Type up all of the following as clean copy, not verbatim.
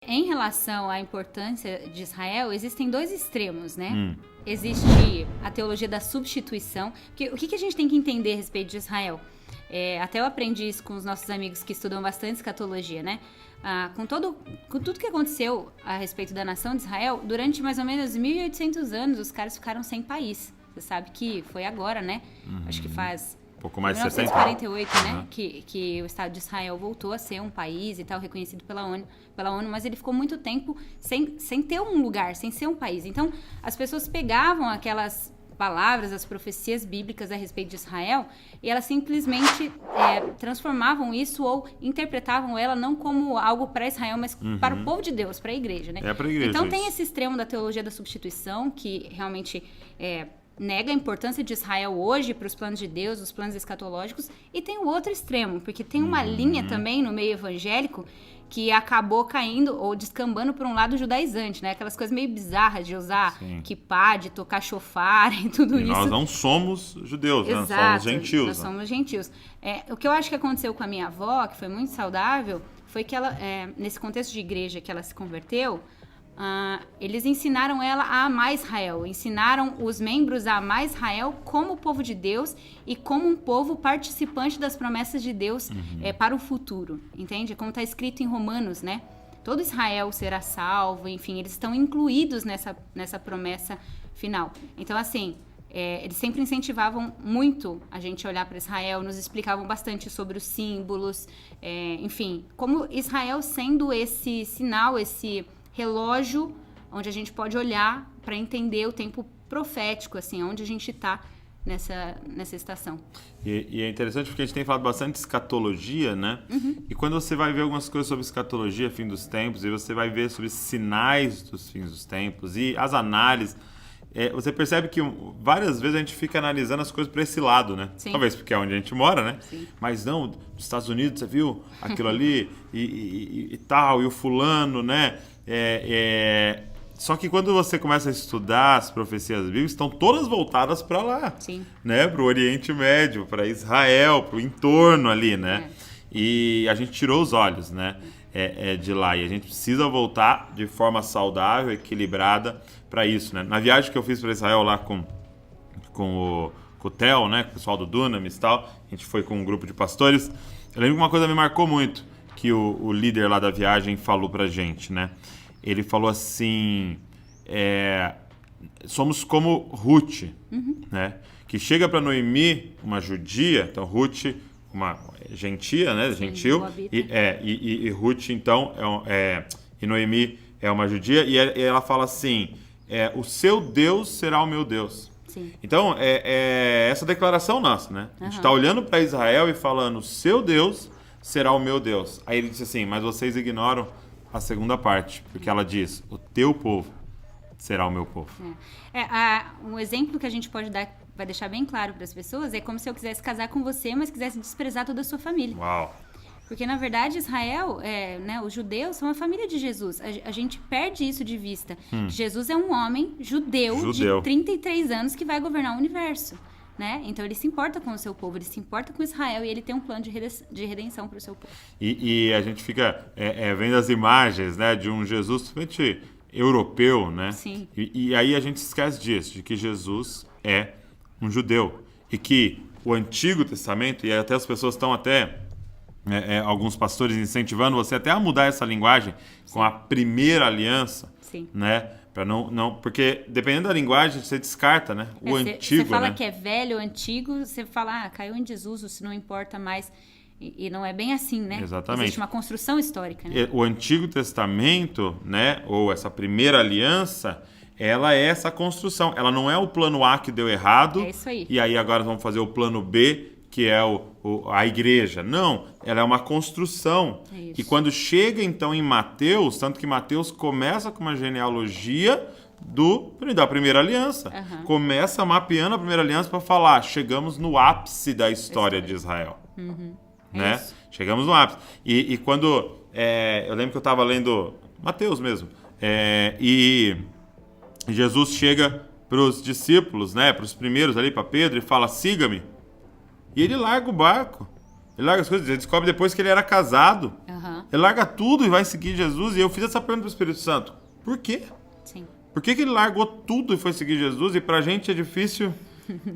Em relação à importância de Israel, existem dois extremos, né? Existe a teologia da substituição. O que a gente tem que entender a respeito de Israel? Até eu aprendi isso com os nossos amigos que estudam bastante escatologia, né? Com tudo que aconteceu a respeito da nação de Israel, durante mais ou menos 1.800 anos, os caras ficaram sem país. Você sabe que foi agora, né? Acho que faz... pouco mais de 60. 1948, né? Que o Estado de Israel voltou a ser um país e tal, reconhecido pela ONU, mas ele ficou muito tempo sem ter um lugar, sem ser um país. Então, as pessoas pegavam aquelas palavras, as profecias bíblicas a respeito de Israel, e elas simplesmente transformavam isso ou interpretavam ela não como algo para Israel, mas para o povo de Deus, para a igreja, né? Para a igreja. Então, tem esse extremo da teologia da substituição, que realmente nega a importância de Israel hoje para os planos de Deus, os planos escatológicos, e tem o outro extremo, porque tem uma linha também no meio evangélico que acabou caindo ou descambando por um lado judaizante, né? Aquelas coisas meio bizarras de usar kippá, de tocar shofar e tudo isso. Nós não somos judeus, né? Exato, nós somos gentios. Nós somos gentios. O que eu acho que aconteceu com a minha avó, que foi muito saudável, foi que ela, nesse contexto de igreja que ela se converteu, eles ensinaram ela a amar Israel, ensinaram os membros a amar Israel como povo de Deus e como um povo participante das promessas de Deus para o futuro, entende? Como está escrito em Romanos, né? Todo Israel será salvo, enfim, eles estão incluídos nessa promessa final. Então, assim, eles sempre incentivavam muito a gente olhar para Israel, nos explicavam bastante sobre os símbolos, enfim, como Israel sendo esse sinal, esse relógio onde a gente pode olhar para entender o tempo profético, assim, onde a gente está nessa estação. E é interessante porque a gente tem falado bastante de escatologia, né? E quando você vai ver algumas coisas sobre escatologia, fim dos tempos, e você vai ver sobre sinais dos fins dos tempos e as análises, você percebe que várias vezes a gente fica analisando as coisas para esse lado, né? Sim. Talvez porque é onde a gente mora, né? Sim. Mas não, nos Estados Unidos, você viu aquilo ali e tal, e o fulano, né? Só que quando você começa a estudar as profecias bíblicas, estão todas voltadas para lá, Sim. né? Para o Oriente Médio, para Israel, para o entorno ali, né? E a gente tirou os olhos, né? De lá, e a gente precisa voltar de forma saudável, equilibrada para isso, né? Na viagem que eu fiz para Israel lá com o Theo, né? Com o pessoal do Dunamis e tal, a gente foi com um grupo de pastores. Eu lembro que uma coisa me marcou muito, que o líder lá da viagem falou pra gente, né? Ele falou assim, somos como Ruth, né? Que chega para Noemi, uma judia, então Ruth, uma gentia, né? Gentil, e Ruth, então, e Noemi é uma judia, e ela fala assim, o seu Deus será o meu Deus. Sim. Então, essa declaração nossa, né? A gente está olhando para Israel e falando, o seu Deus será o meu Deus. Aí ele disse assim, mas vocês ignoram a segunda parte, porque ela diz, o teu povo será o meu povo. Um exemplo que a gente pode dar, vai deixar bem claro para as pessoas, é como se eu quisesse casar com você, mas quisesse desprezar toda a sua família. Uau! Porque, na verdade, Israel, né, os judeus são a família de Jesus. A gente perde isso de vista. Jesus é um homem judeu de 33 anos que vai governar o universo. Né? Então ele se importa com o seu povo, ele se importa com Israel e ele tem um plano de redenção para o seu povo. E a gente fica vendo as imagens, né, de um Jesus totalmente europeu, né? Sim. E aí a gente esquece disso, de que Jesus é um judeu e que o Antigo Testamento, e até as pessoas estão alguns pastores incentivando você até a mudar essa linguagem com a primeira aliança, né? Para não, porque dependendo da linguagem você descarta, né? O antigo, você fala, né? que é velho, antigo, você fala, caiu em desuso, se não importa mais. E não é bem assim, né? Exatamente. Existe uma construção histórica, né? O Antigo Testamento, né? Ou essa primeira aliança, ela é essa construção. Ela não é o plano A que deu errado. É isso aí. E aí agora vamos fazer o plano B, que é a igreja. Não, ela é uma construção. É isso. Que quando chega então em Mateus, tanto que Mateus começa com uma genealogia da primeira aliança. Começa mapeando a primeira aliança para falar, chegamos no ápice da história de Israel. Né? Chegamos no ápice. E quando... eu lembro que eu estava lendo Mateus mesmo. E Jesus chega para os discípulos, né, para os primeiros ali, para Pedro, e fala, siga-me. E ele larga o barco. Ele larga as coisas. Ele descobre depois que ele era casado. Ele larga tudo e vai seguir Jesus. E eu fiz essa pergunta para o Espírito Santo. Por quê? Sim. Por que ele largou tudo e foi seguir Jesus? E pra gente é difícil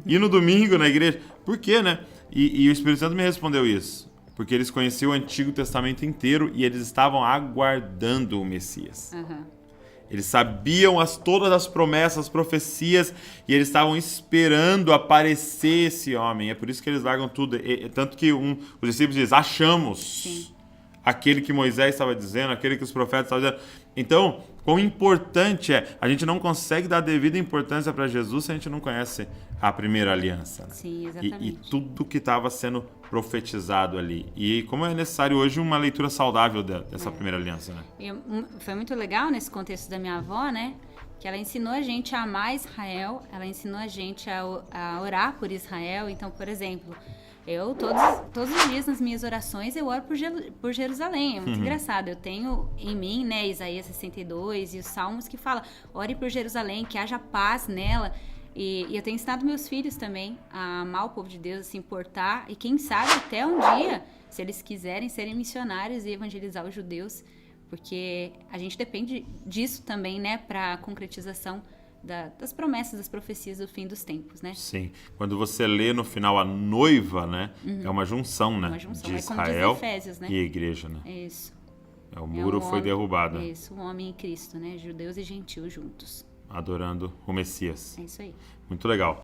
ir no domingo na igreja. Por quê, né? E o Espírito Santo me respondeu isso. Porque eles conheciam o Antigo Testamento inteiro e eles estavam aguardando o Messias. Uhum. Eles sabiam todas as promessas, as profecias, e eles estavam esperando aparecer esse homem. É por isso que eles largam tudo. Tanto que os discípulos dizem, achamos. Sim. Aquele que Moisés estava dizendo, aquele que os profetas estavam dizendo. Então, quão importante é. A gente não consegue dar devida importância para Jesus se a gente não conhece a primeira aliança. Né? Sim, exatamente. E tudo que estava sendo profetizado ali. E como é necessário hoje uma leitura saudável dessa primeira aliança, né? Foi muito legal nesse contexto da minha avó, né? Que ela ensinou a gente a amar Israel, ela ensinou a gente a orar por Israel. Então, por exemplo, eu todos os dias nas minhas orações eu oro por Jerusalém. É muito engraçado. Eu tenho em mim, né, Isaías 62 e os Salmos que fala, ore por Jerusalém, que haja paz nela. E eu tenho ensinado meus filhos também a amar o povo de Deus, a se importar. E quem sabe até um dia, se eles quiserem serem missionários e evangelizar os judeus, porque a gente depende disso também, né, para a concretização das promessas, das profecias do fim dos tempos, né? Sim. Quando você lê no final a noiva, né, é uma junção, né, Uma junção. de É como diz Israel Efésios, né? e a igreja, né? É isso. O muro foi derrubado. É isso, o homem e Cristo, né? Judeus e gentios juntos. Adorando o Messias. É isso aí. Muito legal.